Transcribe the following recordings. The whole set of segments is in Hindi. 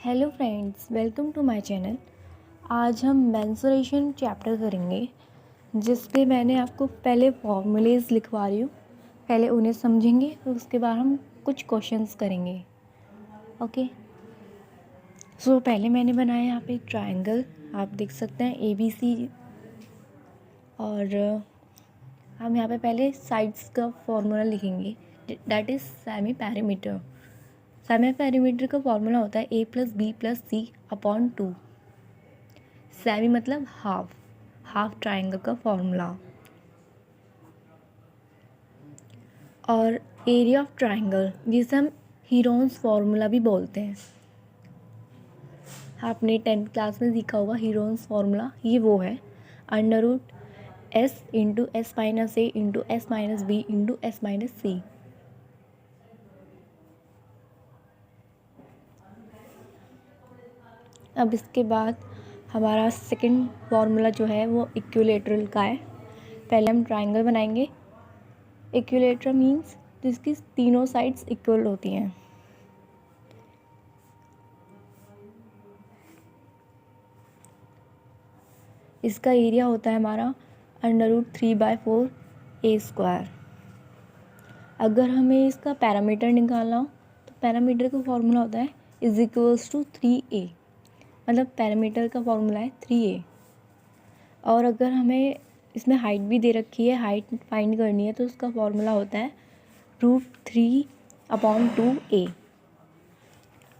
Hello friends, welcome to my channel. आज हम मेंसुरेशन चैप्टर करेंगे, जिस पे मैंने आपको पहले फॉर्मूलेज लिखवा रही हूँ। पहले उन्हें समझेंगे, फिर उसके बाद हम कुछ क्वेश्चंस करेंगे। ओके, सो पहले मैंने बनाया यहाँ पे ट्रायंगल, आप देख सकते हैं ABC। और हम यहाँ पे पहले साइड्स का फॉर्मूला लिखेंगे, that is semi parameter. Semi parameter का फॉर्मूला होता है A+B+C/2। सेमी मतलब हाफ ट्राइंगल का फॉर्मूला। और एरिया ऑफ ट्राइंगल, जिसे हम हीरोन्स फार्मूला भी बोलते हैं। आपने 10th क्लास में सीखा होगा हीरोन्स फार्मूला। ये वो है √S × S-A × S-B × S-C। अब इसके बाद हमारा सेकंड फार्मूला जो है वो इक्विलेटरल का है। पहले हम ट्राइंगल बनाएंगे। इक्विलेटरल मीन्स जिसकी तीनों साइड्स इक्वल होती हैं। इसका एरिया होता है हमारा √3/4A²। अगर हमें इसका पैरामीटर निकालना हो तो पैरामीटर का फॉर्मूला होता है = 3A। मतलब पैरामीटर का फॉर्मूला है 3A। और अगर हमें इसमें हाइट भी दे रखी है, हाइट फाइंड करनी है, तो उसका फॉर्मूला होता है √3/2A।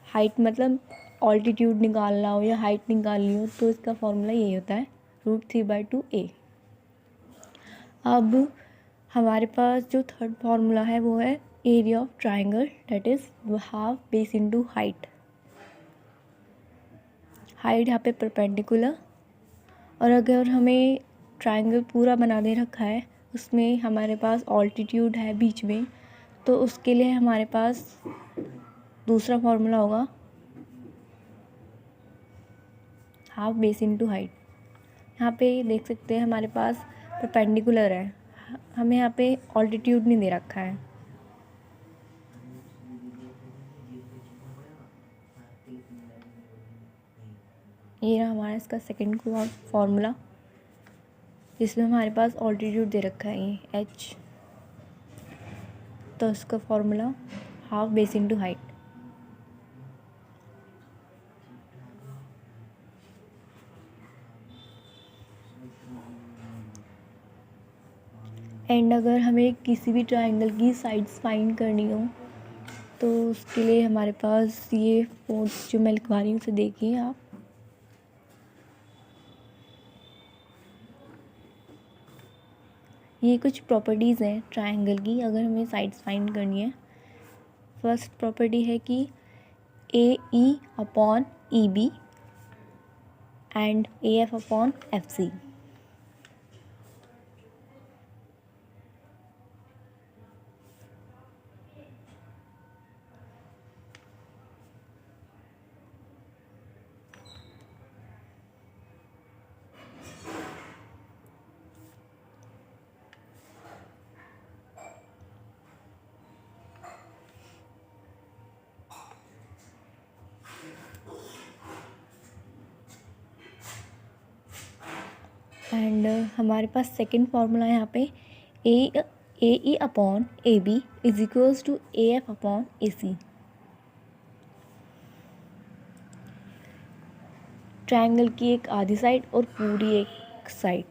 हाइट मतलब ऑल्टीट्यूड निकालना हो या हाइट निकालनी हो तो इसका फॉर्मूला यही होता है √3/2A। अब हमारे पास जो थर्ड फार्मूला है वो है area of triangle, that is half base × height. Height यहाँ पे परपेंडिकुलर। और अगर हमें ट्राइंगल पूरा बना दे रखा है, उसमें हमारे पास ऑल्टीट्यूड है बीच में, तो उसके लिए हमारे पास दूसरा फार्मूला होगा हाफ बेस × हाइट। यहाँ पे देख सकते हैं हमारे पास परपेंडिकुलर है, हमें यहाँ पे ऑल्टीट्यूड नहीं दे रखा है। ये रहा हमारा इसका सेकंड फार्मूला, जिसमें हमारे पास ऑल्टीट्यूड दे रखा है ये h। तो इसका formula half base × height. And अगर हमें किसी भी ट्राइंगल की साइड्स फाइंड करनी हो तो उसके लिए हमारे पास ये फोर्थ जो मैं लिखवा रही हूँ उसे देखिए आप। ये कुछ प्रॉपर्टीज़ हैं ट्राइंगल की, अगर हमें साइड्स फाइंड करनी है। फर्स्ट प्रॉपर्टी है कि AE/EB एंड AF/FC। एंड हमारे पास सेकंड फार्मूला है यहाँ पे AE/AB = AF/AC। ट्रायंगल की एक आधी साइड और पूरी एक साइड।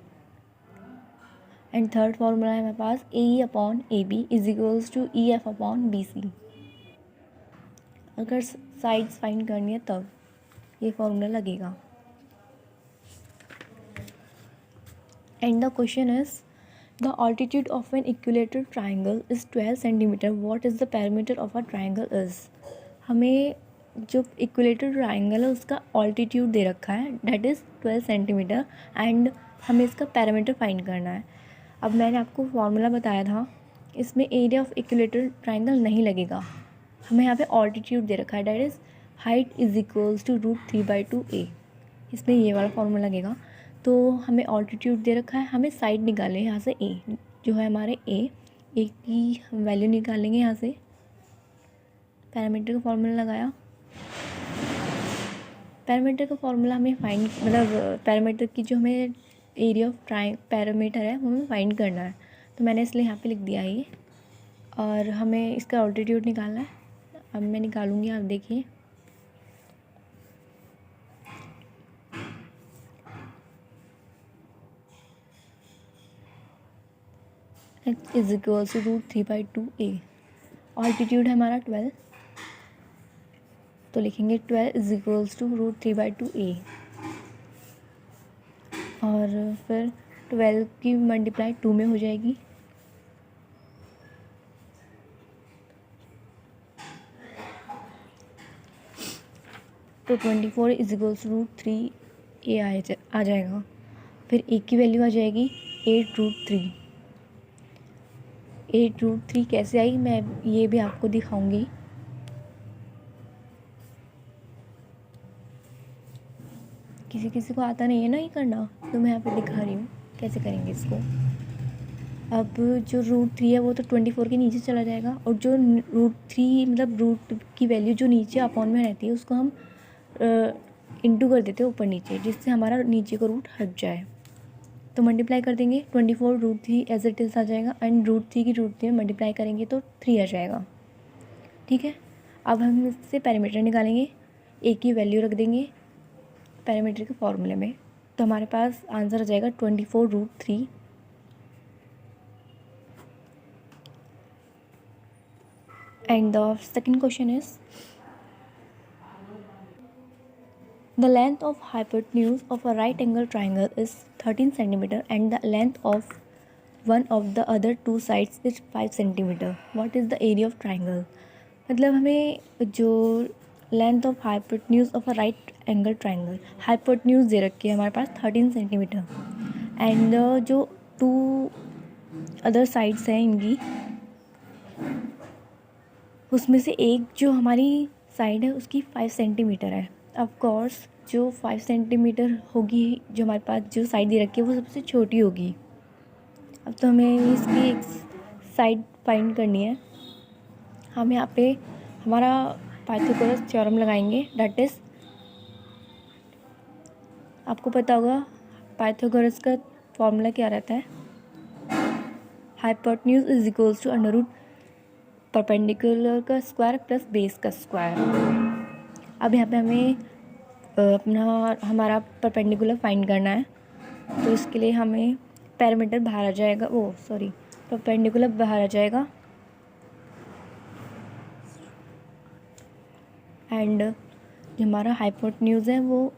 एंड थर्ड फार्मूला है हमारे पास AE/AB = EF/BC। अगर साइड्स फाइंड करनी है तब ये फॉर्मूला लगेगा। And the question is the altitude of an equilateral triangle is 12 centimetre. What is the parameter of a triangle is. हमें जो इक्विलेटरल ट्राइंगल है उसका ऑल्टीट्यूड दे रखा है, दैट इज़ 12 सेंटीमीटर। एंड हमें इसका पैरामीटर फाइंड करना है। अब मैंने आपको फॉर्मूला बताया था, इसमें एरिया ऑफ इक्विलेटरल ट्राइंगल नहीं लगेगा। हमें यहाँ पे ऑल्टीट्यूड दे रखा है, दैट इज़ हाइट = √3/2A। इसमें ये वाला फॉर्मूला लगेगा। तो हमें ऑल्टीट्यूड दे रखा है, हमें साइड निकालें यहाँ से A जो है हमारे A की हम वैल्यू निकालेंगे यहाँ से। पैरामीटर का फॉर्मूला लगाया पैरामीटर का फॉर्मूला हमें फाइंड मतलब पैरामीटर की जो हमें एरिया ऑफ पैरामीटर है वो हमें फाइंड करना है, तो मैंने इसलिए यहाँ पे लिख दिया ये। और हमें इसका ऑल्टीट्यूड निकालना है। अब मैं निकालूंगी, आप देखिए। h is equal to √3/2a। Altitude है हमारा 12, तो लिखेंगे 12 इज इक्वल्स टू √3/2a। और फिर 12 की मल्टीप्लाई 2 में हो जाएगी, तो 24 इज इक्वल्स टू √3a आ जाएगा। फिर a की वैल्यू आ जाएगी 8√3। 8√3 कैसे आई मैं ये भी आपको दिखाऊंगी। किसी किसी को आता नहीं है ना ये करना, तो मैं यहाँ पे दिखा रही हूँ कैसे करेंगे इसको। अब जो √3 है वो तो 24 के नीचे चला जाएगा, और जो √3 मतलब रूट की वैल्यू जो नीचे अपॉन में रहती है उसको हम इंटू कर देते हैं ऊपर नीचे, जिससे हमारा नीचे का रूट हट जाए। तो मल्टीप्लाई कर देंगे, 24 √3 एज इट इज़ आ जाएगा, एंड √3 की √3 में मल्टीप्लाई करेंगे तो 3 आ जाएगा। ठीक है, अब हम इससे पैरामीटर निकालेंगे, a की वैल्यू रख देंगे पैरामीटर के फॉर्मूले में, तो हमारे पास आंसर आ जाएगा 24√3। And the second question is the length of hypotenuse of a right angle triangle is 13 centimeter and the length of one of the other two sides is 5 centimeter. What is the area of triangle? मतलब हमें जो length of hypotenuse of a right angle triangle, hypotenuse दे रखी है हमारे पास 13 सेंटीमीटर, एंड जो टू अदर साइड्स हैं इनकी, उसमें से एक जो हमारी साइड है उसकी 5 सेंटीमीटर है। ऑफ कोर्स जो 5 सेंटीमीटर होगी, जो हमारे पास जो साइड दे रखी है वो सबसे छोटी होगी। अब तो हमें इसकी एक साइड फाइंड करनी है। हम यहाँ पे हमारा पाइथागोरस थ्योरम लगाएंगे, दैट इज़ आपको पता होगा पाइथागोरस का फॉर्मूला क्या रहता है, hypotenuse is equals to under perpendicular का स्क्वायर प्लस बेस का स्क्वायर। अब यहाँ पे हमें अपना हमारा परपेंडिकुलर फाइंड करना है, तो इसके लिए हमें पैरामीटर बाहर आ जाएगा, परपेंडिकुलर बाहर आ जाएगा, एंड जो हमारा हाइपोटेन्यूज है वो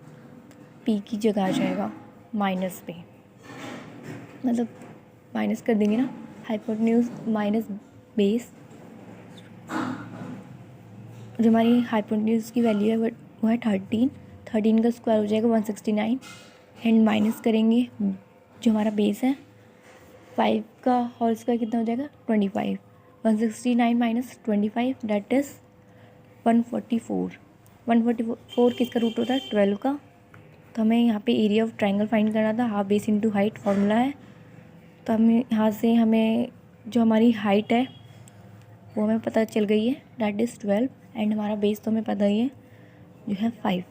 p की जगह आ जाएगा माइनस पे, मतलब माइनस कर देंगे ना, हाइपोटेन्यूज माइनस बेस। जो हमारी हाइपोटेन्यूज की वैल्यू है वो है 13 का स्क्वायर हो जाएगा 169, एंड माइनस करेंगे जो हमारा बेस है 5 का होल स्क्वायर कितना हो जाएगा 25, 169 माइनस 25 दैट इज़ 144। 144 किसका रूट होता है 12 का। तो हमें यहाँ पे एरिया ऑफ ट्राइंगल फाइंड करना था, half base into height formula है। तो हमें यहाँ से हमें जो हमारी हाइट है वो हमें पता चल गई है, दैट इज़ 12, एंड हमारा बेस तो हमें पता ही है जो है 5।